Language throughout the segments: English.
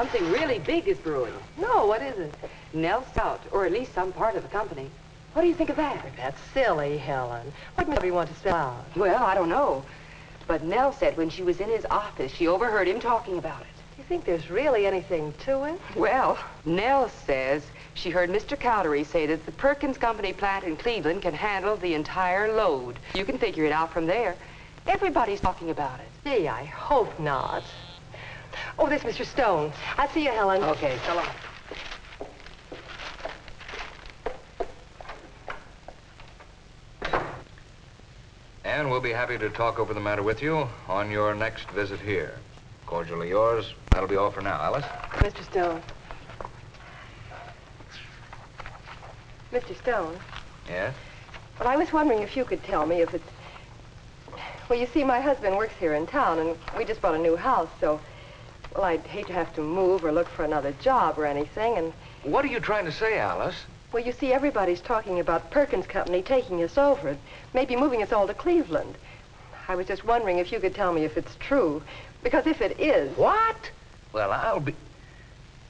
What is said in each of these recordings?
something really big is brewing. No, what is it? Nell Stout, or at least some part of the company. What do you think of that? That's silly, Helen. What makes you want to sell out? Well, I don't know. But Nell said when she was in his office, she overheard him talking about it. Do you think there's really anything to it? Well, Nell says she heard Mr. Cowdery say that the Perkins Company plant in Cleveland can handle the entire load. You can figure it out from there. Everybody's talking about it. Gee, I hope not. Oh, this Mr. Stone. I'll see you, Helen. Okay, so long. And we'll be happy to talk over the matter with you on your next visit here. Cordially yours. That'll be all for now. Alice? Mr. Stone. Mr. Stone. Yes? Well, I was wondering if you could tell me if it's... Well, you see, my husband works here in town, and we just bought a new house, so... Well, I'd hate to have to move or look for another job or anything, and... What are you trying to say, Alice? Well, you see, everybody's talking about Perkins Company taking us over, maybe moving us all to Cleveland. I was just wondering if you could tell me if it's true, because if it is... What? Well, I'll be...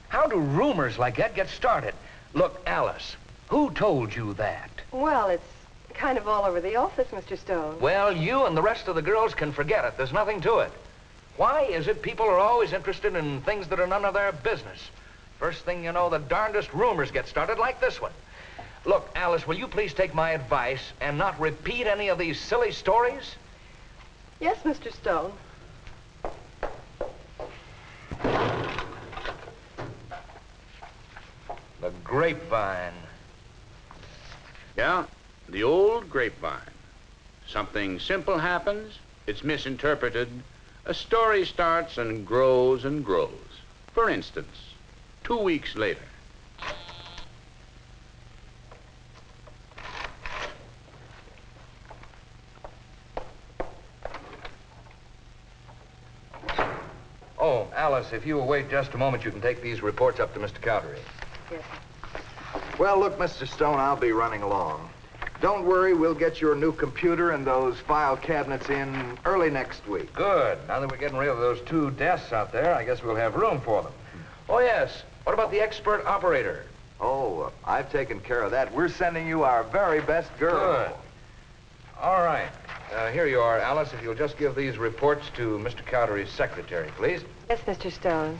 How do rumors like that get started? Look, Alice, who told you that? Well, it's kind of all over the office, Mr. Stone. Well, you and the rest of the girls can forget it. There's nothing to it. Why is it people are always interested in things that are none of their business? First thing you know, the darndest rumors get started like this one. Look, Alice, will you please take my advice and not repeat any of these silly stories? Yes, Mr. Stone. The grapevine. Yeah, the old grapevine. Something simple happens, it's misinterpreted. A story starts and grows and grows. For instance, 2 weeks later. Oh, Alice, if you will wait just a moment, you can take these reports up to Mr. Cowdery. Yes. Well, look, Mr. Stone, I'll be running along. Don't worry, we'll get your new computer and those file cabinets in early next week. Good. Now that we're getting rid of those 2 desks out there, I guess we'll have room for them. Oh, yes. What about the expert operator? Oh, I've taken care of that. We're sending you our very best girl. Good. All right. Here you are, Alice. If you'll just give these reports to Mr. Cowdery's secretary, please. Yes, Mr. Stone.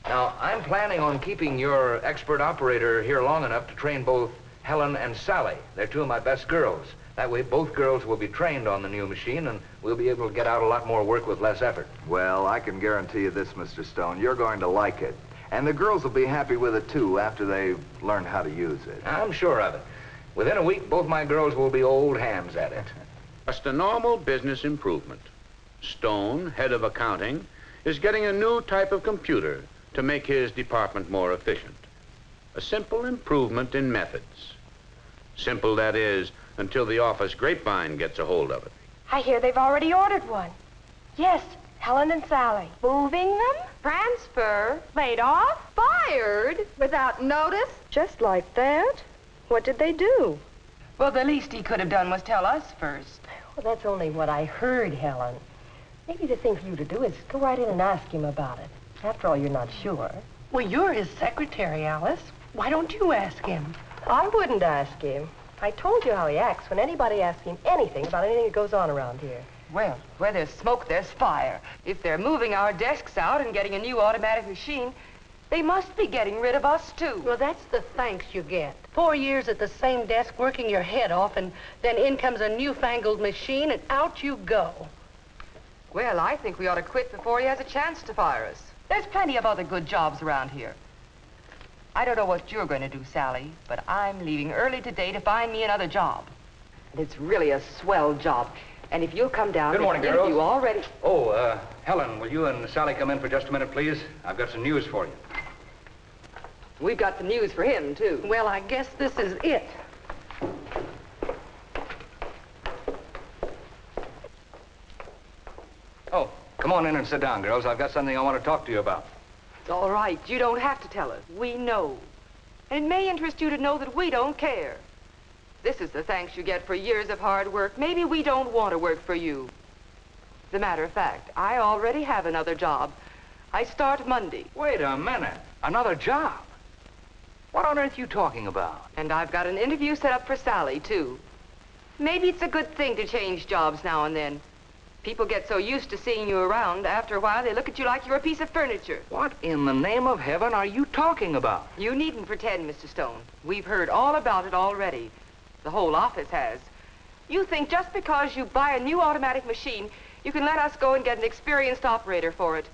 Now, I'm planning on keeping your expert operator here long enough to train both Helen and Sally. They're 2 of my best girls. That way, both girls will be trained on the new machine, and we'll be able to get out a lot more work with less effort. Well, I can guarantee you this, Mr. Stone. You're going to like it. And the girls will be happy with it, too, after they've learned how to use it. I'm sure of it. Within a week, both my girls will be old hands at it. Just a normal business improvement. Stone, head of accounting, is getting a new type of computer to make his department more efficient. A simple improvement in methods. Simple, that is, until the office grapevine gets a hold of it. I hear they've already ordered one. Yes, Helen and Sally. Moving them? Transfer? Laid off? Fired? Without notice? Just like that? What did they do? Well, the least he could have done was tell us first. Well, that's only what I heard, Helen. Maybe the thing for you to do is go right in and ask him about it. After all, you're not sure. Well, you're his secretary, Alice. Why don't you ask him? I wouldn't ask him. I told you how he acts when anybody asks him anything about anything that goes on around here. Well, where there's smoke, there's fire. If they're moving our desks out and getting a new automatic machine, they must be getting rid of us, too. Well, that's the thanks you get. 4 years at the same desk working your head off, and then in comes a newfangled machine, and out you go. Well, I think we ought to quit before he has a chance to fire us. There's plenty of other good jobs around here. I don't know what you're going to do, Sally, but I'm leaving early today to find me another job. And it's really a swell job. And if you'll come down... Good morning, there's an girls. interview already... Oh, Helen, will you and Sally come in for just a minute, please? I've got some news for you. We've got some news for him, too. Well, I guess this is it. Oh, come on in and sit down, girls. I've got something I want to talk to you about. It's all right. You don't have to tell us. We know. And it may interest you to know that we don't care. This is the thanks you get for years of hard work. Maybe we don't want to work for you. As a matter of fact, I already have another job. I start Monday. Wait a minute. Another job? What on earth are you talking about? And I've got an interview set up for Sally, too. Maybe it's a good thing to change jobs now and then. People get so used to seeing you around, after a while they look at you like you're a piece of furniture. What in the name of heaven are you talking about? You needn't pretend, Mr. Stone. We've heard all about it already. The whole office has. You think just because you buy a new automatic machine, you can let us go and get an experienced operator for it.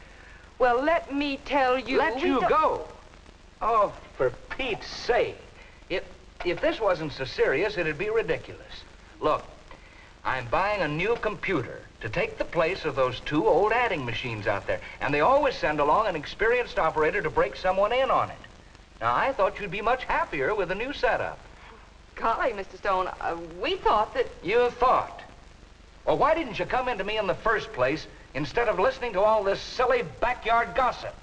Well, let me tell you... Let you go? Oh, for Pete's sake. If this wasn't so serious, it'd be ridiculous. Look, I'm buying a new computer to take the place of those 2 old adding machines out there. And they always send along an experienced operator to break someone in on it. Now, I thought you'd be much happier with a new setup. Golly, Mr. Stone, we thought that... You thought? Well, why didn't you come into me in the first place instead of listening to all this silly backyard gossip?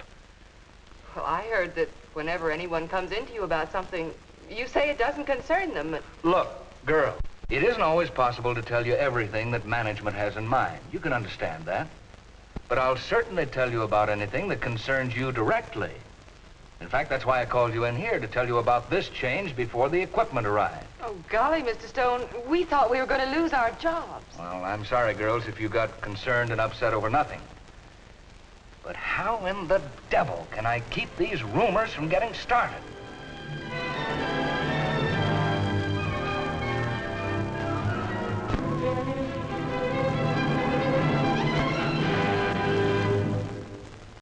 Well, I heard that whenever anyone comes into you about something, you say it doesn't concern them. Look, girl, it isn't always possible to tell you everything that management has in mind. You can understand that. But I'll certainly tell you about anything that concerns you directly. In fact, that's why I called you in here, to tell you about this change before the equipment arrived. Oh, golly, Mr. Stone, we thought we were going to lose our jobs. Well, I'm sorry, girls, if you got concerned and upset over nothing. But how in the devil can I keep these rumors from getting started?